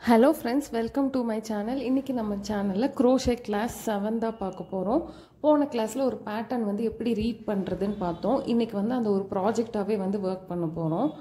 Hello friends, welcome to my channel. இன்றைக்கி நம்ம சேனலில் க்ரோஷே கிளாஸ் 7 தான் பார்க்க போகிறோம். போன கிளாஸில் ஒரு பேட்டர்ன் வந்து எப்படி ரீட் பண்ணுறதுன்னு பார்த்தோம். இன்றைக்கி வந்து அந்த ஒரு ப்ராஜெக்டாகவே வந்து ஒர்க் பண்ண போகிறோம்.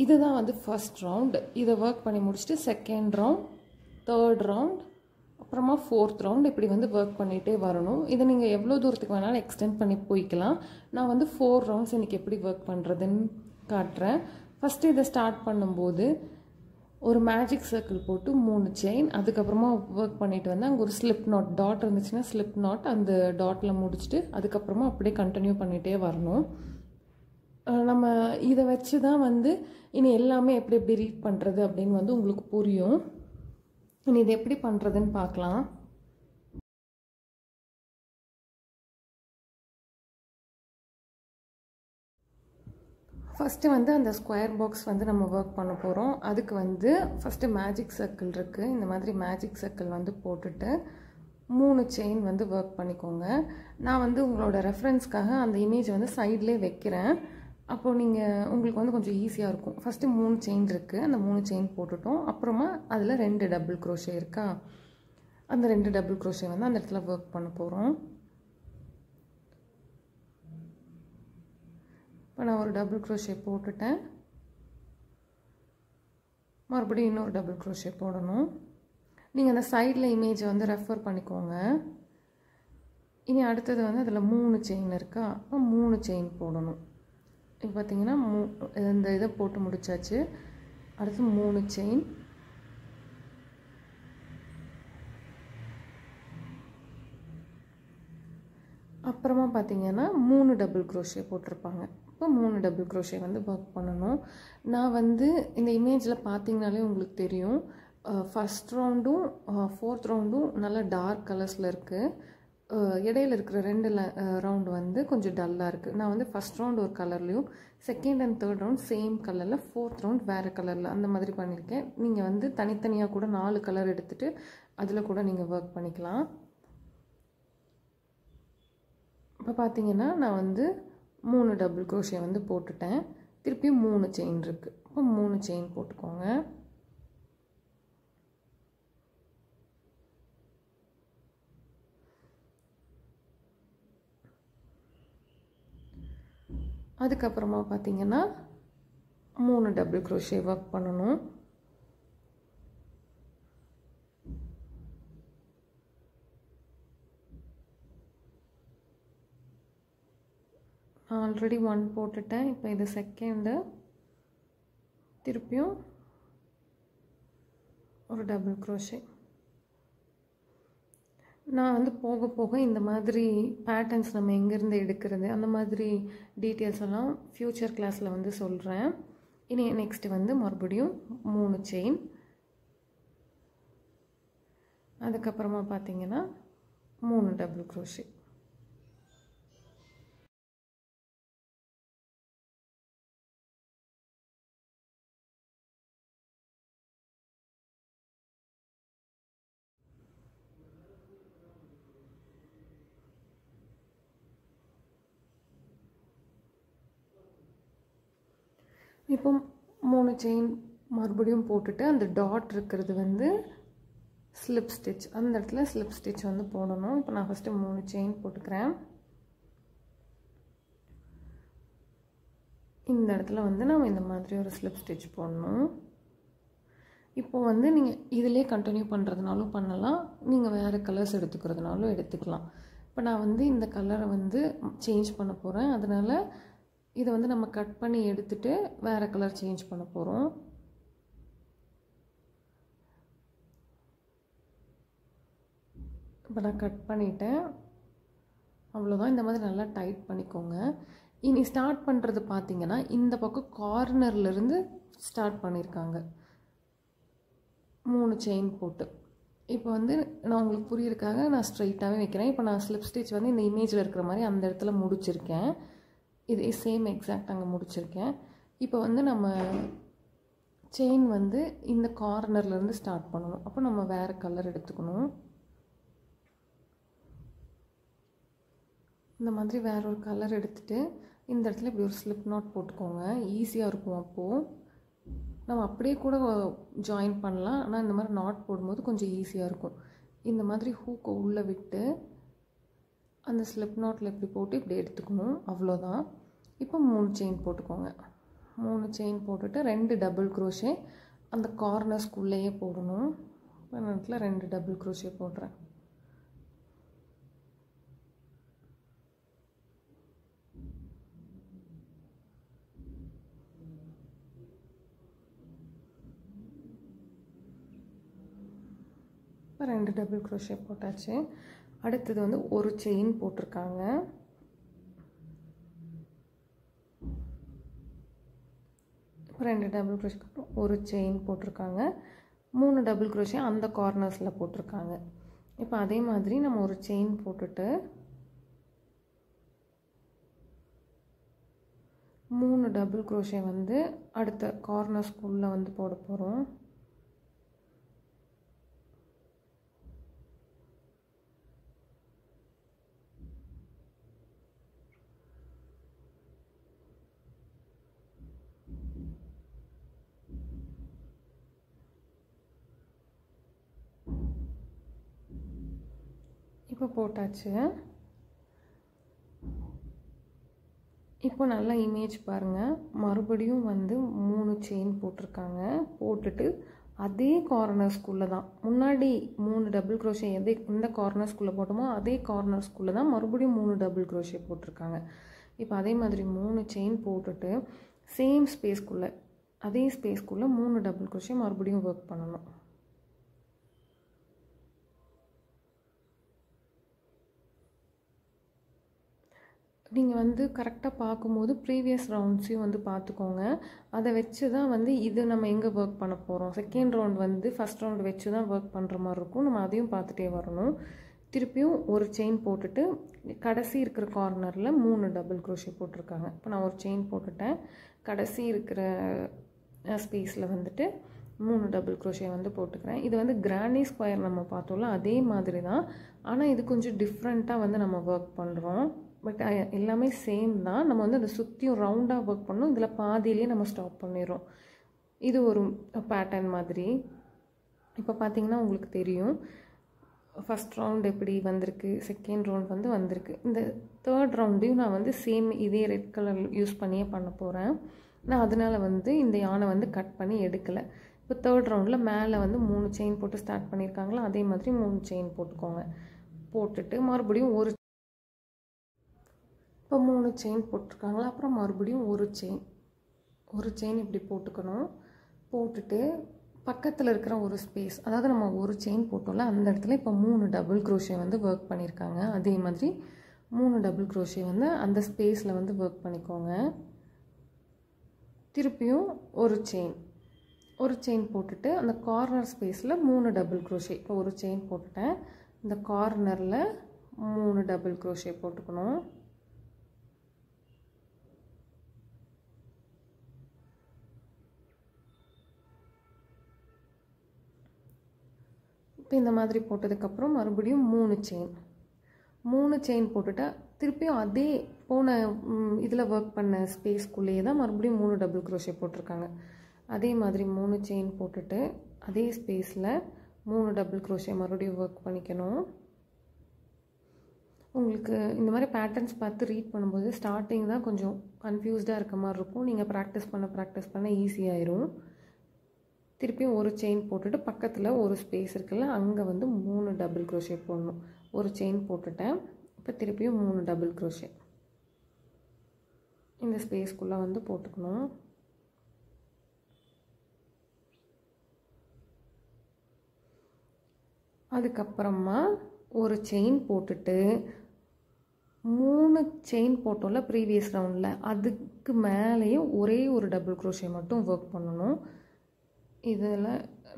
இதுதான் வந்து ஃபர்ஸ்ட் ரவுண்ட். இதை ஒர்க் பண்ணி முடிச்சுட்டு செகண்ட் ரவுண்ட், தேர்ட் ரவுண்ட், அப்புறமா ஃபோர்த் ரவுண்ட் இப்படி வந்து ஒர்க் பண்ணிகிட்டே வரணும். இதை நீங்கள் எவ்வளோ தூரத்துக்கு வேணாலும் எக்ஸ்டெண்ட் பண்ணி போய்க்கலாம். நான் வந்து 4 ரவுண்ட்ஸ் இன்றைக்கி எப்படி ஒர்க் பண்ணுறதுன்னு காட்டுறேன். ஃபஸ்ட்டு இதை ஸ்டார்ட் பண்ணும்போது ஒரு மேஜிக் சர்க்கிள் போட்டு 3 செயின், அதுக்கப்புறமா ஒர்க் பண்ணிட்டு வந்து அங்கே ஒரு ஸ்லிப் நாட் டாட் இருந்துச்சுன்னா ஸ்லிப் நாட் அந்த டாட்டில் முடிச்சுட்டு அதுக்கப்புறமா அப்படியே கண்டினியூ பண்ணிகிட்டே வரணும். நம்ம இதை வச்சு தான் வந்து இனி எல்லாமே எப்படி எப்படி ரீட் பண்ணுறது அப்படின்னு வந்து உங்களுக்கு புரியும். இனி இதை எப்படி பண்ணுறதுன்னு பார்க்கலாம். ஃபஸ்ட்டு வந்து அந்த ஸ்கொயர் பாக்ஸ் வந்து நம்ம ஒர்க் பண்ண போகிறோம். அதுக்கு வந்து ஃபஸ்ட்டு மேஜிக் சர்க்கிள் இருக்குது. இந்த மாதிரி மேஜிக் சர்க்கிள் வந்து போட்டுட்டு 3 செயின் வந்து ஒர்க் பண்ணிக்கோங்க. நான் வந்து உங்களோட ரெஃபரன்ஸ்க்காக அந்த இமேஜ் வந்து சைட்லேயே வைக்கிறேன். அப்போது உங்களுக்கு வந்து கொஞ்சம் ஈஸியாக இருக்கும். ஃபஸ்ட்டு 3 செயின் இருக்குது. அந்த 3 செயின் போட்டுட்டோம். அப்புறமா அதில் 2 டபுள் க்ரோஷே இருக்கா, அந்த 2 டபுள் க்ரோஷே வந்து அந்த இடத்துல ஒர்க் பண்ண போகிறோம். இப்போ நான் ஒரு டபுள் க்ரோஷே போட்டுட்டேன். மறுபடியும் இன்னொரு டபுள் க்ரோஷே போடணும். நீங்கள் அந்த சைடில் இமேஜை வந்து ரெஃபர் பண்ணிக்கோங்க. இனி அடுத்தது வந்து அதில் 3 செயின் இருக்கா, அப்போ 3 செயின் போடணும். இப்போ பார்த்தீங்கன்னா இந்த இதை போட்டு முடிச்சாச்சு. அடுத்து 3 செயின், அப்புறமா பார்த்தீங்கன்னா 3 டபுள் க்ரோஷே போட்டிருப்பாங்க. இப்போ 3 டபுள் க்ரோஷே வந்து ஒர்க் பண்ணணும். நான் வந்து இந்த இமேஜில் பார்த்தீங்கனாலே உங்களுக்கு தெரியும், ஃபஸ்ட் ரவுண்டும் ஃபோர்த் ரவுண்டும் நல்லா டார்க் கலர்ஸில் இருக்குது. இடையில இருக்கிற 2 ரவுண்டு வந்து கொஞ்சம் டல்லாக இருக்குது. நான் வந்து ஃபஸ்ட் ரவுண்ட் ஒரு கலர்லேயும், second and third round same கலரில், ஃபோர்த் ரவுண்ட் வேறு கலரில் அந்த மாதிரி பண்ணியிருக்கேன். நீங்கள் வந்து தனித்தனியாக கூட 4 கலர் எடுத்துகிட்டு அதில் கூட நீங்கள் ஒர்க் பண்ணிக்கலாம். இப்போ பார்த்தீங்கன்னா நான் வந்து 3 டபுள் க்ரோஷே வந்து போட்டுட்டேன். திருப்பியும் 3 செயின் இருக்குது. இப்போ 3 செயின் போட்டுக்கோங்க. அதுக்கப்புறமா பார்த்தீங்கன்னா 3 டபுள் க்ரோஷே ஒர்க் பண்ணணும். ஆல்ரெடி 1 போட்டுட்டேன். இப்போ இது செகண்டு, திருப்பியும் ஒரு டபுள் க்ரோஷே. நான் வந்து போக போக இந்த மாதிரி பேட்டர்ன்ஸ் நம்ம எங்கேருந்து எடுக்கிறது அந்த மாதிரி டீட்டெயில்ஸ் எல்லாம் ஃப்யூச்சர் கிளாஸில் வந்து சொல்கிறேன். இனி நெக்ஸ்ட்டு வந்து மறுபடியும் 3 செயின், அதுக்கப்புறமா பார்த்தீங்கன்னா 3 டபுள் க்ரோஷே. இப்போ 3 செயின் மறுபடியும் போட்டுட்டு அந்த டாட் இருக்கிறது வந்து ஸ்லிப் ஸ்டிச், அந்த இடத்துல ஸ்லிப் ஸ்டிச் வந்து போடணும். இப்போ நான் ஃபஸ்ட்டு 3 செயின் போட்டுக்கிறேன். இந்த இடத்துல வந்து நம்ம இந்த மாதிரி ஒரு ஸ்லிப் ஸ்டிச் போடணும். இப்போது வந்து நீங்கள் இதிலே கண்டினியூ பண்ணுறதுனாலும் பண்ணலாம், நீங்கள் வேறு கலர்ஸ் எடுத்துக்கிறதுனாலும் எடுத்துக்கலாம். இப்போ நான் வந்து இந்த கலரை வந்து சேஞ்ச் பண்ண போகிறேன். அதனால் இதை வந்து நம்ம கட் பண்ணி எடுத்துகிட்டு வேறு கலர் சேஞ்ச் பண்ண போகிறோம். இப்போ நான் கட் பண்ணிட்டேன். அவ்வளோதான். இந்த மாதிரி நல்லா டைட் பண்ணிக்கோங்க. இனி ஸ்டார்ட் பண்ணுறது பார்த்தீங்கன்னா இந்த பக்கம் கார்னர்லேருந்து ஸ்டார்ட் பண்ணியிருக்காங்க 3 செயின் போட்டு. இப்போ வந்து நான் உங்களுக்கு புரியுறதுக்காக நான் ஸ்ட்ரைட்டாகவே வைக்கிறேன். இப்போ நான் ஸ்லிப் ஸ்டிச் வந்து இந்த இமேஜில் இருக்கிற மாதிரி அந்த இடத்துல முடிச்சிருக்கேன். இதே சேம் எக்ஸாக்ட் அங்கே முடிச்சிருக்கேன். இப்போ வந்து நம்ம செயின் வந்து இந்த கார்னர்லேருந்து ஸ்டார்ட் பண்ணணும். அப்போ நம்ம வேறு கலர் எடுத்துக்கணும். இந்த மாதிரி வேறு ஒரு கலர் எடுத்துகிட்டு இந்த இடத்துல இப்படி ஒரு ஸ்லிப் நாட் போட்டுக்கோங்க. ஈஸியாக இருக்கும். அப்போது நம்ம அப்படியே கூட ஜாயின் பண்ணலாம். ஆனால் இந்த மாதிரி நாட் போடும்போது கொஞ்சம் ஈஸியாக இருக்கும். இந்த மாதிரி ஹூக்கை உள்ளே விட்டு அந்த ஸ்லிப் நாட்டில் இப்படி போட்டு இப்படி எடுத்துக்கணும். அவ்வளோதான். இப்போ 3 செயின் போட்டுக்கோங்க. 3 செயின் போட்டுட்டு 2 டபுள் க்ரோஷே அந்த கார்னர்ஸ்குள்ளேயே போடணும். இப்போ நான் 2 டபுள் க்ரோஷே போடுறேன். இப்போ 2 டபுள் க்ரோஷே போட்டாச்சு. அடுத்தது வந்து ஒரு செயின் போட்டிருக்காங்க. இப்போ 2 டபுள் க்ரோஷேக்கு அப்புறம் ஒரு செயின் போட்டிருக்காங்க. 3 டபுள் க்ரோஷே அந்த கார்னர்ஸில் போட்டிருக்காங்க. இப்போ அதே மாதிரி நம்ம ஒரு செயின் போட்டுட்டு 3 டபுள் க்ரோஷே வந்து அடுத்த கார்னர்ஸ்குள்ளே வந்து போட போகிறோம். இப்போ போட்டாச்சு. இப்போ நல்லா இமேஜ் பாருங்கள். மறுபடியும் வந்து 3 செயின் போட்டிருக்காங்க. போட்டுட்டு அதே கார்னர்ஸ்குள்ளே தான் முன்னாடி 3 டபுள் க்ரோஷே எந்த கார்னர்ஸ்குள்ளே போட்டோமோ அதே கார்னர்ஸ்குள்ளே தான் மறுபடியும் 3 டபுள் க்ரோஷே போட்டிருக்காங்க. இப்போ அதே மாதிரி 3 செயின் போட்டுட்டு சேம் ஸ்பேஸ்க்குள்ளே அதே ஸ்பேஸ்க்குள்ளே 3 டபுள் க்ரோஷே மறுபடியும் ஒர்க் பண்ணணும். நீங்கள் வந்து கரெக்டாக பார்க்கும்போது ப்ரீவியஸ் ரவுண்ட்ஸையும் வந்து பார்த்துக்கோங்க. அதை வச்சு தான் வந்து இது நம்ம எங்கே ஒர்க் பண்ண போகிறோம். செகண்ட் ரவுண்ட் வந்து ஃபஸ்ட் ரவுண்ட் வச்சு தான் ஒர்க் பண்ணுற மாதிரி இருக்கும். நம்ம அதையும் பார்த்துட்டே வரணும். திருப்பியும் ஒரு செயின் போட்டுட்டு கடைசி இருக்கிற கார்னரில் 3 டபுள் க்ரோஷே போட்டிருக்காங்க. இப்போ நான் ஒரு செயின் போட்டுட்டேன். கடைசி இருக்கிற ஸ்பேஸில் வந்துட்டு 3 டபுள் க்ரோஷே வந்து போட்டுக்கிறேன். இது வந்து கிரானி ஸ்கொயர் நம்ம பார்த்தோம்ல அதே மாதிரி தான். ஆனால் இது கொஞ்சம் டிஃப்ரெண்ட்டாக வந்து நம்ம ஒர்க் பண்ணுறோம். பட் எல்லாமே சேம் தான். நம்ம வந்து அதை சுற்றியும் ரவுண்டாக ஒர்க் பண்ணோம். இதில் பாதியிலே நம்ம ஸ்டாப் பண்ணிடுறோம். இது ஒரு பேட்டர்ன் மாதிரி. இப்போ பார்த்தீங்கன்னா உங்களுக்கு தெரியும் ஃபஸ்ட் ரவுண்ட் எப்படி வந்திருக்கு, செகண்ட் ரவுண்ட் வந்து வந்திருக்கு. இந்த தேர்ட் ரவுண்டையும் நான் வந்து சேம் இதே ரெட் கலர் யூஸ் பண்ணியே பண்ண போகிறேன். நான் அதனால் வந்து இந்த யானை வந்து கட் பண்ணி எடுக்கலை. இப்போ தேர்ட் ரவுண்டில் மேலே வந்து 3 செயின் போட்டு ஸ்டார்ட் பண்ணியிருக்காங்களா அதே மாதிரி 3 செயின் போட்டுக்கோங்க. போட்டுட்டு மறுபடியும் இப்போ 3 செயின் போட்டிருக்காங்களா அப்புறம் மறுபடியும் ஒரு செயின் இப்படி போட்டுக்கணும். போட்டுட்டு பக்கத்தில் இருக்கிற ஒரு ஸ்பேஸ், அதாவது நம்ம ஒரு செயின் போட்டோம்ல அந்த இடத்துல இப்போ 3 டபுள் க்ரோஷே வந்து ஒர்க் பண்ணியிருக்காங்க. அதே மாதிரி 3 டபுள் க்ரோஷே வந்து அந்த ஸ்பேஸில் வந்து ஒர்க் பண்ணிக்கோங்க. திருப்பியும் ஒரு செயின் போட்டுட்டு அந்த கார்னர் ஸ்பேஸில் 3 டபுள் க்ரோஷே. இப்போ ஒரு செயின் போட்டுட்டேன். இந்த கார்னரில் 3 டபுள் க்ரோஷே போட்டுக்கணும். இப்போ இந்த மாதிரி போட்டதுக்கப்புறம் மறுபடியும் 3 செயின் போட்டுட்டா திருப்பியும் அதே போன இதில் ஒர்க் பண்ண ஸ்பேஸ்க்குள்ளேயே தான் மறுபடியும் 3 டபுள் க்ரோஷே போட்டிருக்காங்க. அதே மாதிரி 3 செயின் போட்டுட்டு அதே ஸ்பேஸில் 3 டபுள் க்ரோஷே மறுபடியும் ஒர்க் பண்ணிக்கணும். உங்களுக்கு இந்த மாதிரி பேட்டர்ன்ஸ் பார்த்து ரீட் பண்ணும்போது ஸ்டார்டிங் தான் கொஞ்சம் கன்ஃபியூஸ்டாக இருக்க மாதிரி இருக்கும். நீங்கள் ப்ராக்டிஸ் பண்ண ஈஸியாயிரும். திருப்பியும் ஒரு செயின் போட்டுட்டு பக்கத்தில் ஒரு ஸ்பேஸ் இருக்குல்ல அங்கே வந்து 3 டபுள் க்ரோஷே போடணும். ஒரு செயின் போட்டுட்டேன். இப்போ திருப்பியும் 3 டபுள் க்ரோஷே இந்த ஸ்பேஸ்க்குள்ளே வந்து போட்டுக்கணும். அதுக்கப்புறமா ஒரு செயின் போட்டுட்டு 3 செயின் போட்டோம்ல ப்ரீவியஸ் ரவுண்டில் அதுக்கு மேலேயே ஒரே ஒரு டபுள் க்ரோஷே மட்டும் ஒர்க் பண்ணணும். இதில்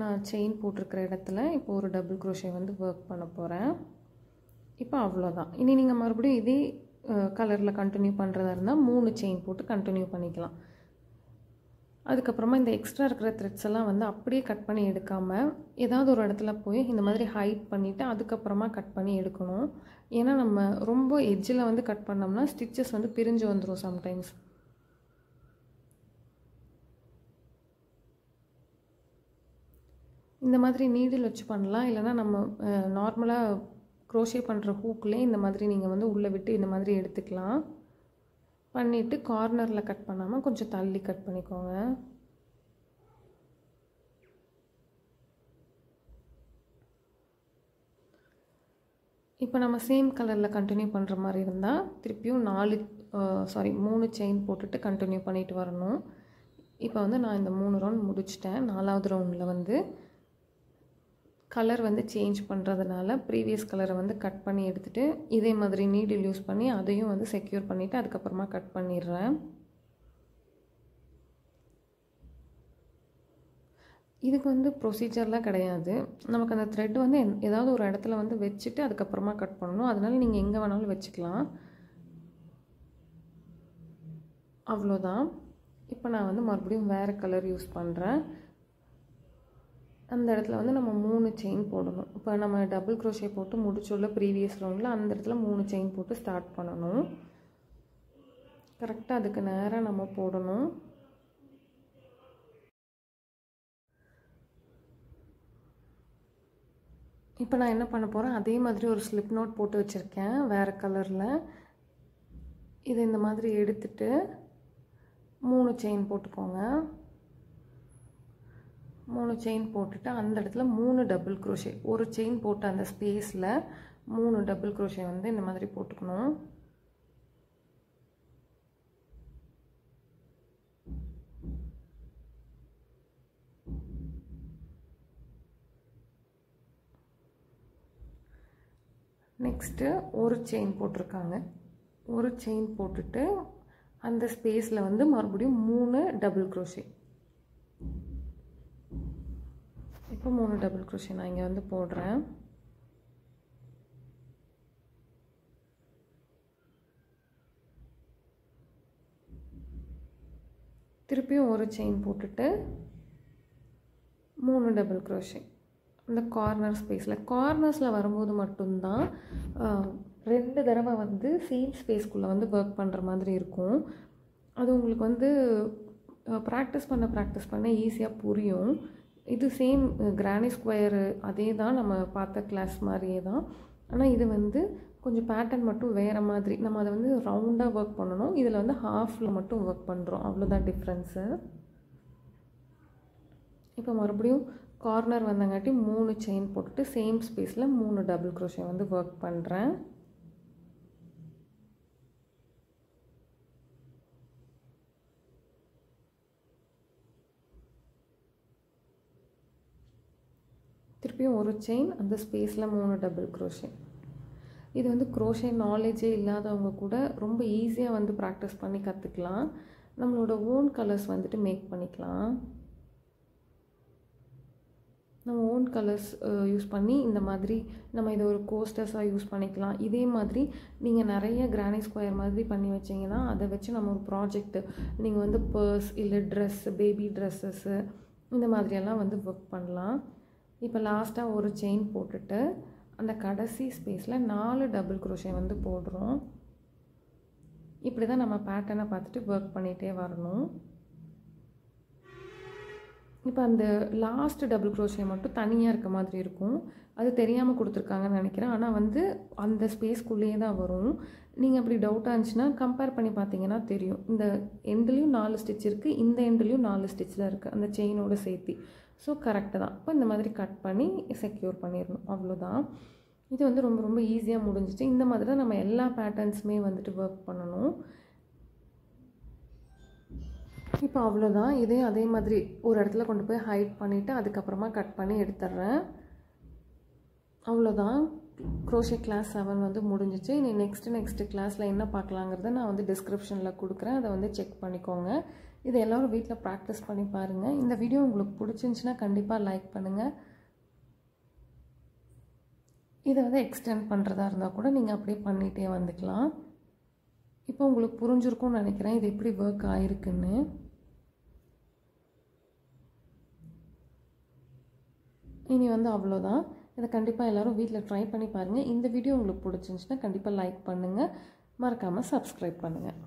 நான் செயின் போட்டிருக்கிற இடத்துல இப்போ ஒரு டபுள் க்ரோஷே வந்து ஒர்க் பண்ண போகிறேன். இப்போ அவ்வளோதான். இனி நீங்கள் மறுபடியும் இதே கலரில் கண்டினியூ பண்ணுறதா இருந்தால் 3 செயின் போட்டு கண்டினியூ பண்ணிக்கலாம். அதுக்கப்புறமா இந்த எக்ஸ்ட்ரா இருக்கிற த்ரெட்ஸ் எல்லாம் வந்து அப்படியே கட் பண்ணி எடுக்காமல் ஏதாவது ஒரு இடத்துல போய் இந்த மாதிரி ஹைட் பண்ணிவிட்டு அதுக்கப்புறமா கட் பண்ணி எடுக்கணும். ஏன்னா நம்ம ரொம்ப எட்ஜில் வந்து கட் பண்ணோம்னா ஸ்டிச்சஸ் வந்து பிரிஞ்சு வந்துடும் சம்டைம்ஸ். இந்த மாதிரி நீடில் வச்சு பண்ணலாம், இல்லைனா நம்ம நார்மலாக க்ரோஷே பண்ணுற ஹூக்லேயே இந்த மாதிரி நீங்கள் வந்து உள்ளே விட்டு இந்த மாதிரி எடுத்துக்கலாம். பண்ணிவிட்டு கார்னரில் கட் பண்ணாமல் கொஞ்சம் தள்ளி கட் பண்ணிக்கோங்க. இப்போ நம்ம சேம் கலரில் கண்டினியூ பண்ணுற மாதிரி இருந்தால் திருப்பியும் 3 செயின் போட்டுட்டு கண்டினியூ பண்ணிட்டு வரணும். இப்போ வந்து நான் இந்த 3 ரவுண்ட் முடிச்சிட்டேன். 4வது ரவுண்டில் வந்து கலர் வந்து சேஞ்ச் பண்ணுறதுனால ப்ரீவியஸ் கலரை வந்து கட் பண்ணி எடுத்துகிட்டு இதே மாதிரி நீடில் யூஸ் பண்ணி அதையும் வந்து செக்யூர் பண்ணிவிட்டு அதுக்கப்புறமா கட் பண்ணிடுறேன். இதுக்கு வந்து ப்ரொசீஜர்லாம் கிடையாது. நமக்கு அந்த த்ரெட் வந்து ஏதாவது ஒரு இடத்துல வந்து வச்சுட்டு அதுக்கப்புறமா கட் பண்ணணும். அதனால் நீங்கள் எங்கே வேணாலும் வச்சுக்கலாம். அவ்வளோதான். இப்போ நான் வந்து மறுபடியும் வேறு கலர் யூஸ் பண்ணுறேன். அந்த இடத்துல வந்து நம்ம 3 செயின் போடணும். இப்போ நம்ம டபுள் க்ரோஷே போட்டு முடிச்சோல்ல ப்ரீவியஸ் ரவுண்டில், அந்த இடத்துல 3 செயின் போட்டு ஸ்டார்ட் பண்ணணும். கரெக்டாக அதுக்கு நேராக நம்ம போடணும். இப்போ நான் என்ன பண்ண போகிறேன், அதே மாதிரி ஒரு ஸ்லிப் நோட் போட்டு வச்சுருக்கேன் வேறு கலரில். இதை இந்த மாதிரி எடுத்துட்டு 3 செயின் போட்டுக்கோங்க. 3 செயின் போட்டுட்டு அந்த இடத்துல 3 டபுள் க்ரோஷே, ஒரு செயின் போட்டு அந்த ஸ்பேஸில் 3 டபுள் க்ரோஷே வந்து இந்த மாதிரி போட்டுக்கணும். நெக்ஸ்ட்டு ஒரு செயின் போட்டிருக்காங்க. ஒரு செயின் போட்டுட்டு அந்த ஸ்பேஸில் வந்து மறுபடியும் 3 டபுள் க்ரோஷே. இப்போ 3 டபுள் க்ரோஷே நான் இங்கே வந்து போடுறேன். திருப்பியும் ஒரு செயின் போட்டுட்டு 3 டபுள் க்ரோஷே இந்த கார்னர் கார்னர்ஸில் வரும்போது மட்டும்தான் 2 தடவை வந்து சேம் ஸ்பேஸ்க்குள்ளே வந்து ஒர்க் பண்ணுற மாதிரி இருக்கும். அது உங்களுக்கு வந்து ப்ராக்டிஸ் பண்ண ஈஸியாக புரியும். இது சேம் கிரானி ஸ்கொயரு அதே தான், நம்ம பார்த்த கிளாஸ் மாதிரியே தான். ஆனால் இது வந்து கொஞ்சம் பேட்டர்ன் மட்டும் வேறு மாதிரி. நம்ம அதை வந்து ரவுண்டாக ஒர்க் பண்ணணும். இதில் வந்து ஹாஃபில் மட்டும் ஒர்க் பண்ணுறோம். அவ்வளோதான் டிஃப்ரென்ஸு. இப்போ மறுபடியும் கார்னர் வந்தங்காட்டி 3 செயின் போட்டுட்டு சேம் ஸ்பேஸில் 3 டபுள் க்ரோஷே வந்து ஒர்க் பண்ணுறேன். திருப்பியும் ஒரு செயின் அந்த ஸ்பேஸில் 3 டபுள் க்ரோஷே. இது வந்து க்ரோஷே நாலேஜே இல்லாதவங்க கூட ரொம்ப ஈஸியாக வந்து ப்ராக்டிஸ் பண்ணி கற்றுக்கலாம். நம்மளோட ஓன் கலர்ஸ் வந்துட்டு மேக் பண்ணிக்கலாம். நம்ம ஓன் கலர்ஸ் யூஸ் பண்ணி இந்த மாதிரி நம்ம இதை ஒரு கோஸ்டர்ஸாக யூஸ் பண்ணிக்கலாம். இதே மாதிரி நீங்கள் நிறைய கிரானி ஸ்கொயர் மாதிரி பண்ணி வச்சிங்கன்னா அதை வச்சு நம்ம ஒரு ப்ராஜெக்ட்டு நீங்கள் வந்து பர்ஸ் இல்லை ட்ரெஸ்ஸு, பேபி ட்ரெஸ்ஸஸ்ஸு இந்த மாதிரியெல்லாம் வந்து ஒர்க் பண்ணலாம். இப்போ லாஸ்ட்டாக ஒரு செயின் போட்டுட்டு அந்த கடைசி ஸ்பேஸில் 4 டபுள் க்ரோஷே வந்து போடுறோம். இப்படி தான் நம்ம பேட்டர்னை பார்த்துட்டு ஒர்க் பண்ணிகிட்டே வரணும். இப்போ அந்த லாஸ்ட் டபுள் க்ரோஷே மட்டும் தனியாக இருக்க மாதிரி இருக்கும். அது தெரியாமல் கொடுத்துருக்காங்கன்னு நினைக்கிறேன். ஆனால் வந்து அந்த ஸ்பேஸ்க்குள்ளேயே தான் வரும். நீங்கள் அப்படி டவுட்டாக இருந்துச்சுன்னா கம்பேர் பண்ணி பார்த்தீங்கன்னா தெரியும். இந்த எண்ட்லேயும் 4 ஸ்டிச் இருக்குது, இந்த எண்ட்லேயும் 4 ஸ்டிச்சில் இருக்குது அந்த செயினோட சேர்த்து. ஸோ கரெக்டு தான். இப்போ இந்த மாதிரி கட் பண்ணி செக்யூர் பண்ணிடணும். அவ்வளோதான். இது வந்து ரொம்ப ரொம்ப ஈஸியாக முடிஞ்சிச்சு. இந்த மாதிரி தான் நம்ம எல்லா பேட்டர்ன்ஸுமே வந்துட்டு ஒர்க் பண்ணணும். இப்போ அவ்வளோதான். இதே அதே மாதிரி ஒரு இடத்துல கொண்டு போய் ஹைட் பண்ணிவிட்டு அதுக்கப்புறமா கட் பண்ணி எடுத்துட்றேன். அவ்வளோதான். க்ரோஷே கிளாஸ் 7 வந்து முடிஞ்சிச்சு. இனி நெக்ஸ்ட்டு கிளாஸில் என்ன பார்க்கலாங்கிறத நான் வந்து டிஸ்கிரிப்ஷனில் கொடுக்குறேன். அதை வந்து செக் பண்ணிக்கோங்க. இதை எல்லோரும் வீட்டில் ப்ராக்டிஸ் பண்ணி பாருங்கள். இந்த வீடியோ உங்களுக்கு பிடிச்சிருந்துச்சின்னா கண்டிப்பாக லைக் பண்ணுங்கள். இதை வந்து எக்ஸ்டெண்ட் பண்ணுறதா இருந்தால் கூட நீங்கள் அப்படியே பண்ணிகிட்டே வந்துக்கலாம். இப்போ உங்களுக்கு புரிஞ்சிருக்கும்னு நினைக்கிறேன் இது எப்படி ஒர்க் ஆகிருக்குன்னு. இனி வந்து அவ்வளோதான். இதை கண்டிப்பாக எல்லோரும் வீட்டில் ட்ரை பண்ணி பாருங்கள். இந்த வீடியோ உங்களுக்கு பிடிச்சிருந்துச்சின்னா கண்டிப்பாக லைக் பண்ணுங்கள். மறக்காமல் சப்ஸ்கிரைப் பண்ணுங்கள்.